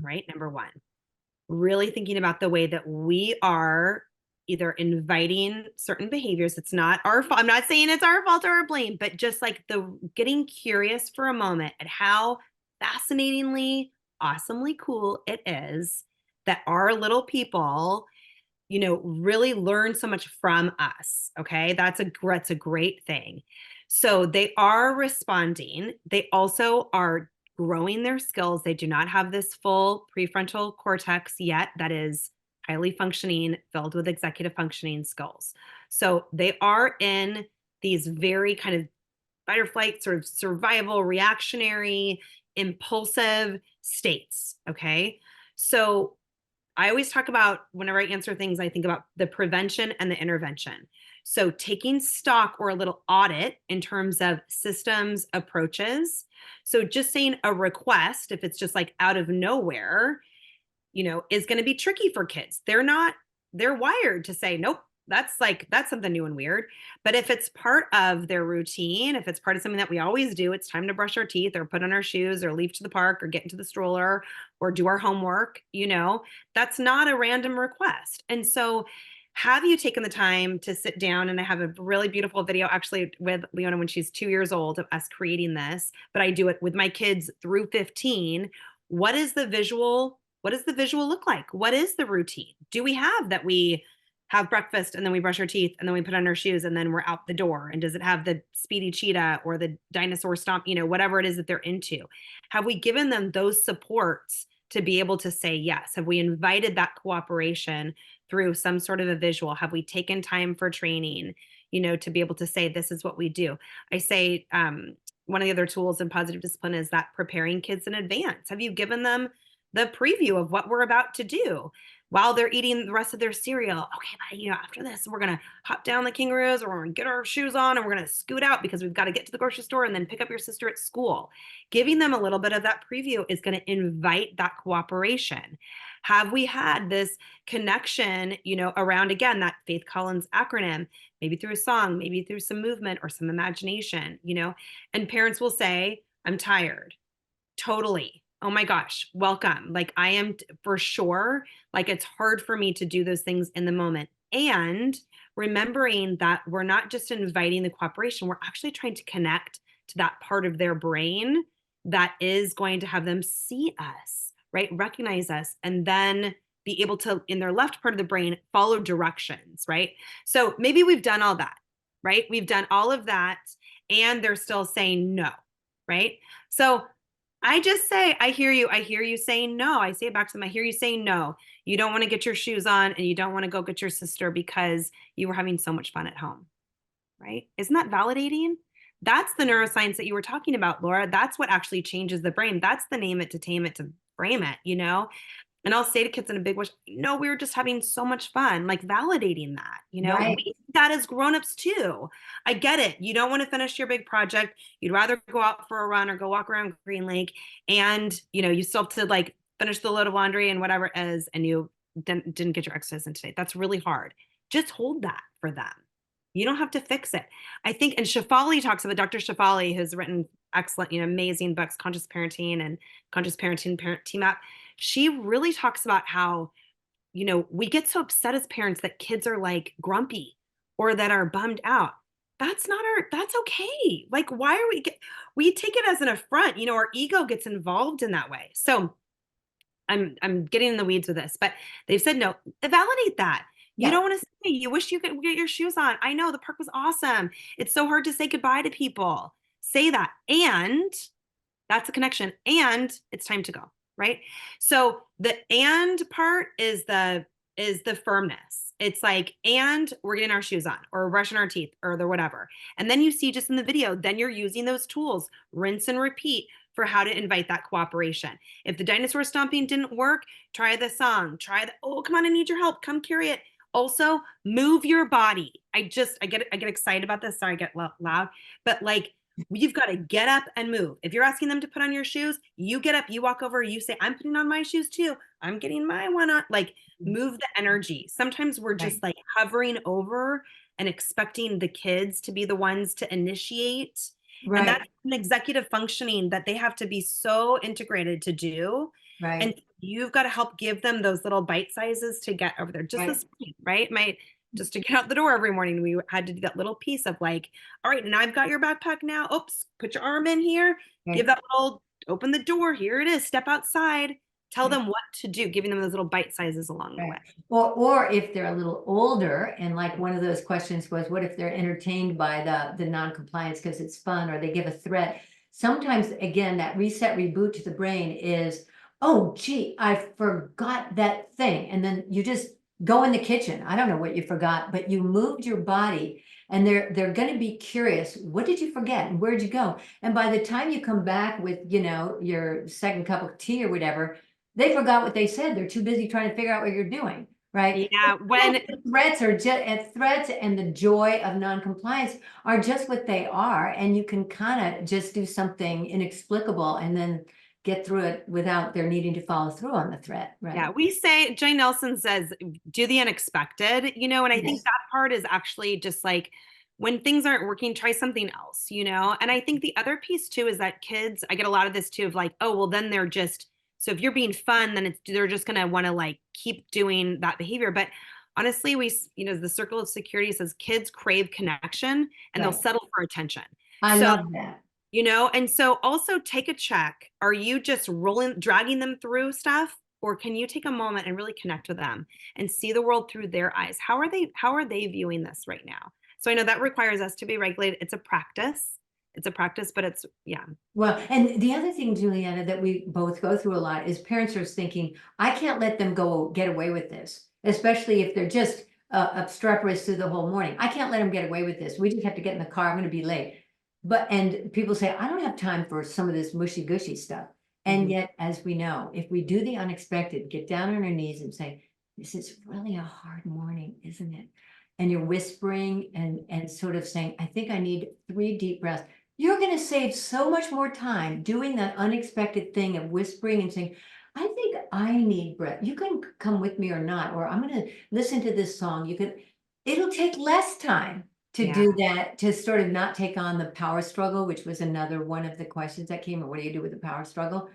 right? Number 1, really thinking about the way that we are either inviting certain behaviors. It's not our fault. I'm not saying it's our fault or our blame, but just like getting curious for a moment at how fascinatingly, awesomely cool it is that our little people, really learn so much from us. Okay. That's a great thing. So they are responding. They also are growing their skills. They do not have this full prefrontal cortex yet that is highly functioning, filled with executive functioning skills. So they are in these very kind of fight or flight, sort of survival, reactionary, impulsive states. Okay. So I always talk about, whenever I answer things, I think about the prevention and the intervention. So taking stock or a little audit in terms of systems, approaches. So just saying a request, if it's just like out of nowhere, is going to be tricky for kids. They're wired to say, nope, that's something new and weird. But if it's part of their routine, if it's part of something that we always do, it's time to brush our teeth or put on our shoes or leave to the park or get into the stroller or do our homework, that's not a random request. And so have you taken the time to sit down? And I have a really beautiful video actually with Leona when she's 2 years old of us creating this, but I do it with my kids through 15. What is the visual? What does the visual look like? What is the routine? Do we have that we have breakfast and then we brush our teeth and then we put on our shoes and then we're out the door? And does it have the speedy cheetah or the dinosaur stomp, whatever it is that they're into? Have we given them those supports to be able to say yes? Have we invited that cooperation through some sort of a visual? Have we taken time for training, to be able to say, this is what we do? I say, one of the other tools in positive discipline is that preparing kids in advance. Have you given them the preview of what we're about to do while they're eating the rest of their cereal? Okay, but after this, we're going to hop down the kangaroos, or we're going to get our shoes on and we're going to scoot out because we've got to get to the grocery store and then pick up your sister at school. Giving them a little bit of that preview is going to invite that cooperation. Have we had this connection, around, again, that Faith Collins acronym, maybe through a song, maybe through some movement or some imagination, and parents will say, I'm tired. Totally. Oh my gosh, welcome. Like, I am for sure, like, it's hard for me to do those things in the moment. And remembering that we're not just inviting the cooperation, we're actually trying to connect to that part of their brain that is going to have them see us, right? Recognize us, and then be able to, in their left part of the brain, follow directions, right? So maybe we've done all that, right? We've done all of that and they're still saying no, right? So I just say, I hear you saying no. I say it back to them. I hear you saying no. You don't want to get your shoes on and you don't want to go get your sister because you were having so much fun at home, right? Isn't that validating? That's the neuroscience that you were talking about, Laura. That's what actually changes the brain. That's the name it to tame it to frame it, And I'll say to kids in a big way, no, we were just having so much fun, like validating that, Right. We do that as grownups too. I get it. You don't want to finish your big project. You'd rather go out for a run or go walk around Green Lake. And, you still have to like finish the load of laundry and whatever it is, and you didn't get your exercise in today. That's really hard. Just hold that for them. You don't have to fix it. I think, and Shefali talks about, Dr. Shefali, who's written excellent, amazing books, Conscious Parenting and Conscious Parenting, Parent Teamout. She really talks about how, we get so upset as parents that kids are like grumpy or that are bummed out. that's okay. Like, why are we take it as an affront, our ego gets involved in that way. So I'm getting in the weeds with this, but they've said no, validate that. You Yeah, don't want to say you wish you could get your shoes on. I know the park was awesome. It's so hard to say goodbye to people. Say that. And that's a connection. And it's time to go. Right. So the and part is the firmness. It's like, and we're getting our shoes on or brushing our teeth or the whatever. And then you see just in the video, then you're using those tools, rinse and repeat for how to invite that cooperation. If the dinosaur stomping didn't work, try the song, oh, come on, I need your help. Come carry it. Also, move your body. I get excited about this. Sorry, I get loud, but like, you've got to get up and move. If you're asking them to put on your shoes, you get up, you walk over, you say, I'm putting on my shoes too. I'm getting my one on. Like, move the energy. Sometimes we're just like hovering over and expecting the kids to be the ones to initiate. And that's an executive functioning that they have to be so integrated to do. right. And you've got to help give them those little bite sizes to get over there. Just this morning, right? Just to get out the door every morning, we had to do that little piece of like, all right, and I've got your backpack now. Oops, put your arm in here. Give that little, open the door. Here it is. Step outside. Tell them what to do, giving them those little bite sizes along the way. Or if they're a little older, and like one of those questions was, what if they're entertained by the non-compliance because it's fun, or they give a threat? Sometimes, again, that reset reboot to the brain is, oh, gee, I forgot that thing. And then you just go in the kitchen. I don't know what you forgot, but you moved your body, and they're going to be curious. What did you forget? And where'd you go? And by the time you come back with, your second cup of tea or whatever, they forgot what they said. They're too busy trying to figure out what you're doing, right? Yeah, when threats are just threats, and the joy of non-compliance are just what they are, and you can kind of just do something inexplicable and then get through it without their needing to follow through on the threat, right? Yeah, we say, Jay Nelson says, do the unexpected, and I think that part is actually just like, when things aren't working, try something else, and I think the other piece too is that kids, I get a lot of this too of like, oh, well, then they're just, so if you're being fun, then they're just going to want to like keep doing that behavior. But honestly, the circle of security says kids crave connection and they'll settle for attention. I love that. And so also take a check. Are you just dragging them through stuff? Or can you take a moment and really connect with them and see the world through their eyes? How are they viewing this right now? So I know that requires us to be regulated. It's a practice, but yeah. Well, and the other thing, Julietta, that we both go through a lot is parents are thinking, I can't let them get away with this, especially if they're just obstreperous through the whole morning. I can't let them get away with this. We just have to get in the car. I'm going to be late. And people say, I don't have time for some of this mushy gushy stuff. And yet, as we know, if we do the unexpected, get down on our knees and say, this is really a hard morning, isn't it? And you're whispering and sort of saying, I think I need 3 deep breaths. You're going to save so much more time doing that unexpected thing of whispering and saying, I think I need breath. You can come with me or not, or I'm going to listen to this song. It'll take less time to do that, to sort of not take on the power struggle, which was another one of the questions that came. Or what do you do with the power struggle?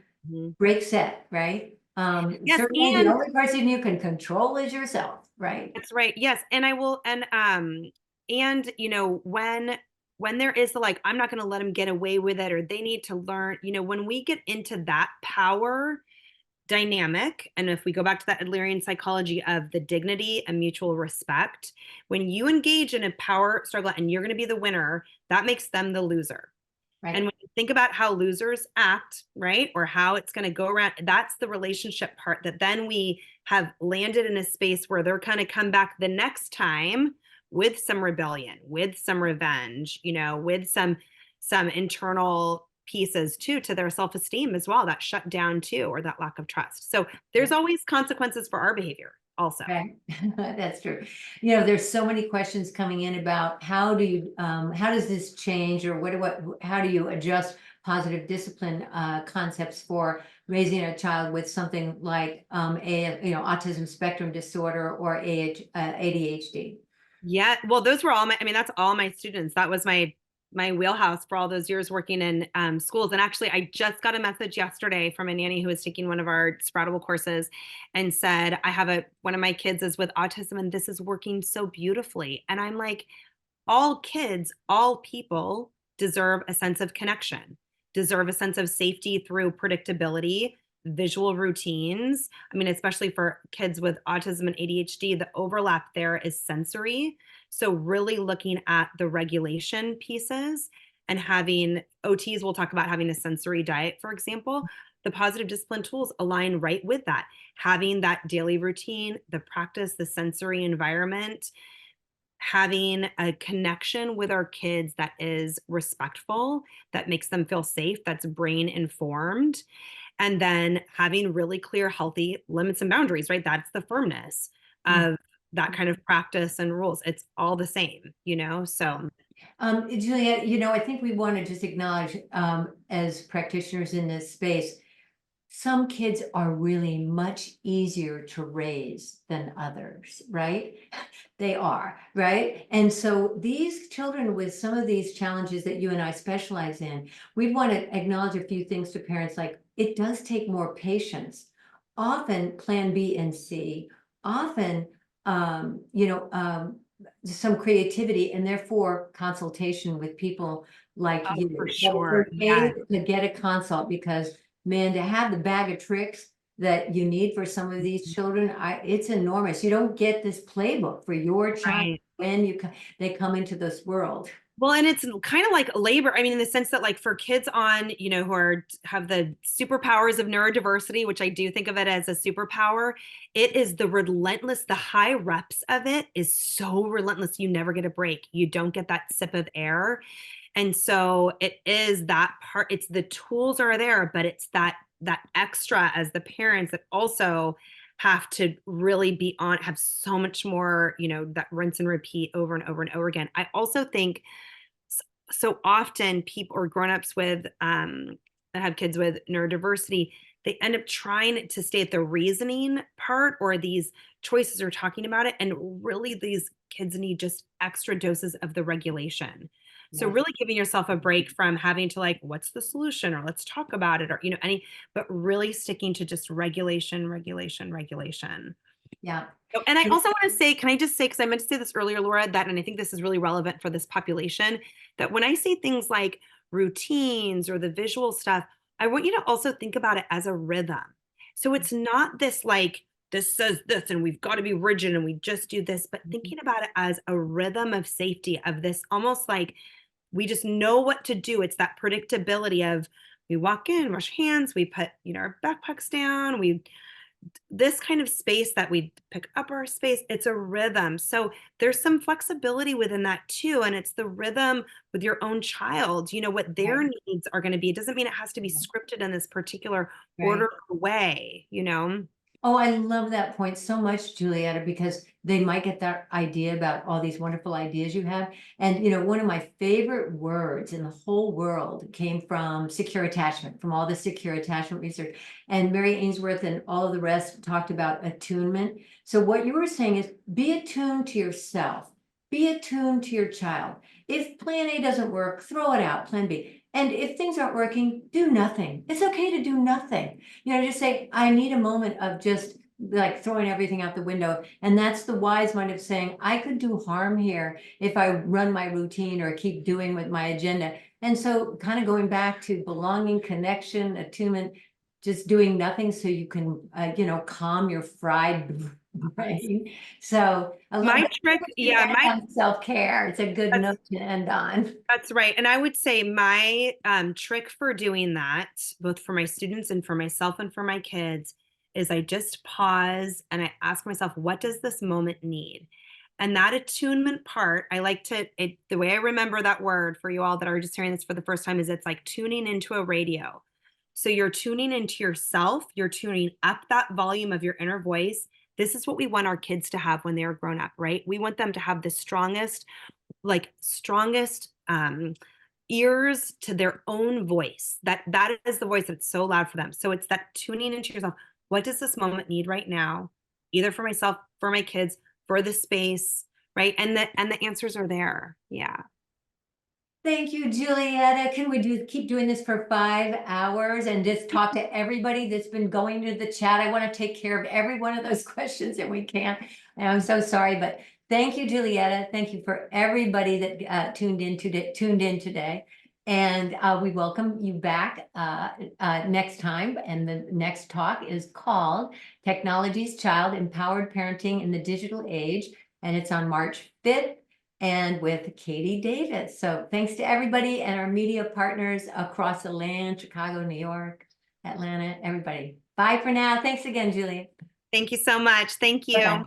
Break set, right? Yes, certainly and the only person you can control is yourself, right? that's right. Yes, and I will, and when there is the like, I'm not going to let them get away with it, or they need to learn. When we get into that power dynamic, and if we go back to that Adlerian psychology of the dignity and mutual respect, when you engage in a power struggle and you're going to be the winner, that makes them the loser. Right. And when you think about how losers act, right, or how it's going to go around, that's the relationship part that then we have landed in a space where they're kind of come back the next time with some rebellion, with some revenge, with some internal pieces too to their self-esteem as well, that shut down too, or that lack of trust. So there's always consequences for our behavior also. Okay. That's true. There's so many questions coming in about how does this change, or how do you adjust positive discipline concepts for raising a child with something like autism spectrum disorder or ADHD? Yeah, well, those were that's all my students. That was my wheelhouse for all those years working in schools. And actually, I just got a message yesterday from a nanny who was taking one of our Sproutable courses and said, I have one of my kids is with autism and this is working so beautifully. And I'm like, all kids, all people deserve a sense of connection, deserve a sense of safety through predictability, visual routines. I mean, especially for kids with autism and ADHD, the overlap there is sensory. So really looking at the regulation pieces and having OTs will talk about having a sensory diet, for example. The positive discipline tools align right with that. Having that daily routine, the practice, the sensory environment, having a connection with our kids that is respectful, that makes them feel safe, that's brain informed, and then having really clear, healthy limits and boundaries, right? That's the firmness of that kind of practice and rules. It's all the same, you know? So Juliet, I think we want to just acknowledge, as practitioners in this space, some kids are really much easier to raise than others, right? They are, right? And so these children with some of these challenges that you and I specialize in, we want to acknowledge a few things to parents, like it does take more patience, often plan B and C, often, some creativity, and therefore consultation with people like you. for But sure. it's Yeah. okay to get a consult, because man, to have the bag of tricks that you need for some of these children, it's enormous. You don't get this playbook for your child Right. when they come into this world. Well, and it's kind of like labor. I mean, in the sense that, like, for kids on, who have the superpowers of neurodiversity, which I do think of it as a superpower, it is the relentless, the high reps of it is so relentless. You never get a break. You don't get that sip of air. And so it is that part, it's the tools are there, but it's that extra as the parents that also have to really be on, have so much more, that rinse and repeat over and over and over again. I also think so often people or grown-ups with that have kids with neurodiversity, they end up trying to stay at the reasoning part, or these choices are talking about it, and really these kids need just extra doses of the regulation. So Yes. really giving yourself a break from having to, like, what's the solution, or let's talk about it, or but really sticking to just regulation, regulation, regulation. Yeah. Oh, and I also want to say, can I just say, because I meant to say this earlier, Laura, that, and I think this is really relevant for this population, that when I say things like routines or the visual stuff, I want you to also think about it as a rhythm. So it's not this like, this says this and we've got to be rigid and we just do this, but thinking about it as a rhythm of safety, of this almost like we just know what to do. It's that predictability of we walk in, wash hands, we put, our backpacks down, this kind of space that we pick up our space, it's a rhythm. So there's some flexibility within that too. And it's the rhythm with your own child, what their needs are going to be. It doesn't mean it has to be scripted in this particular order or way, Oh, I love that point so much, Julietta, because they might get that idea about all these wonderful ideas you have. And, one of my favorite words in the whole world came from secure attachment, from all the secure attachment research. And Mary Ainsworth and all of the rest talked about attunement. So what you were saying is be attuned to yourself, be attuned to your child. If plan A doesn't work, throw it out, plan B. And if things aren't working, do nothing. It's okay to do nothing. Just say, I need a moment of just like throwing everything out the window. And that's the wise mind of saying, I could do harm here if I run my routine or keep doing with my agenda. And so kind of going back to belonging, connection, attunement, just doing nothing so you can, calm your fried brain. So my trick, self-care. It's a good note to end on. That's right. And I would say my trick for doing that, both for my students and for myself and for my kids, is I just pause and I ask myself, what does this moment need? And that attunement part, I like the way I remember that word for you all that are just hearing this for the first time is it's like tuning into a radio. So you're tuning into yourself, you're tuning up that volume of your inner voice. This is what we want our kids to have when they're grown up, right? We want them to have the strongest ears to their own voice. That is the voice that's so loud for them. So it's that tuning into yourself. What does this moment need right now? Either for myself, for my kids, for the space, right? And the answers are there. Yeah. Thank you, Julietta. Can we keep doing this for 5 hours and just talk to everybody that's been going to the chat? I want to take care of every one of those questions, and we can't. And I'm so sorry, but Thank you, Julietta. Thank you for everybody that tuned in today. And we welcome you back next time. And the next talk is called Technology's Child Empowered Parenting in the Digital Age. And it's on March 5th and with Katie Davis. So thanks to everybody and our media partners across the land, Chicago, New York, Atlanta, everybody. Bye for now. Thanks again, Julie. Thank you so much. Thank you. Bye-bye.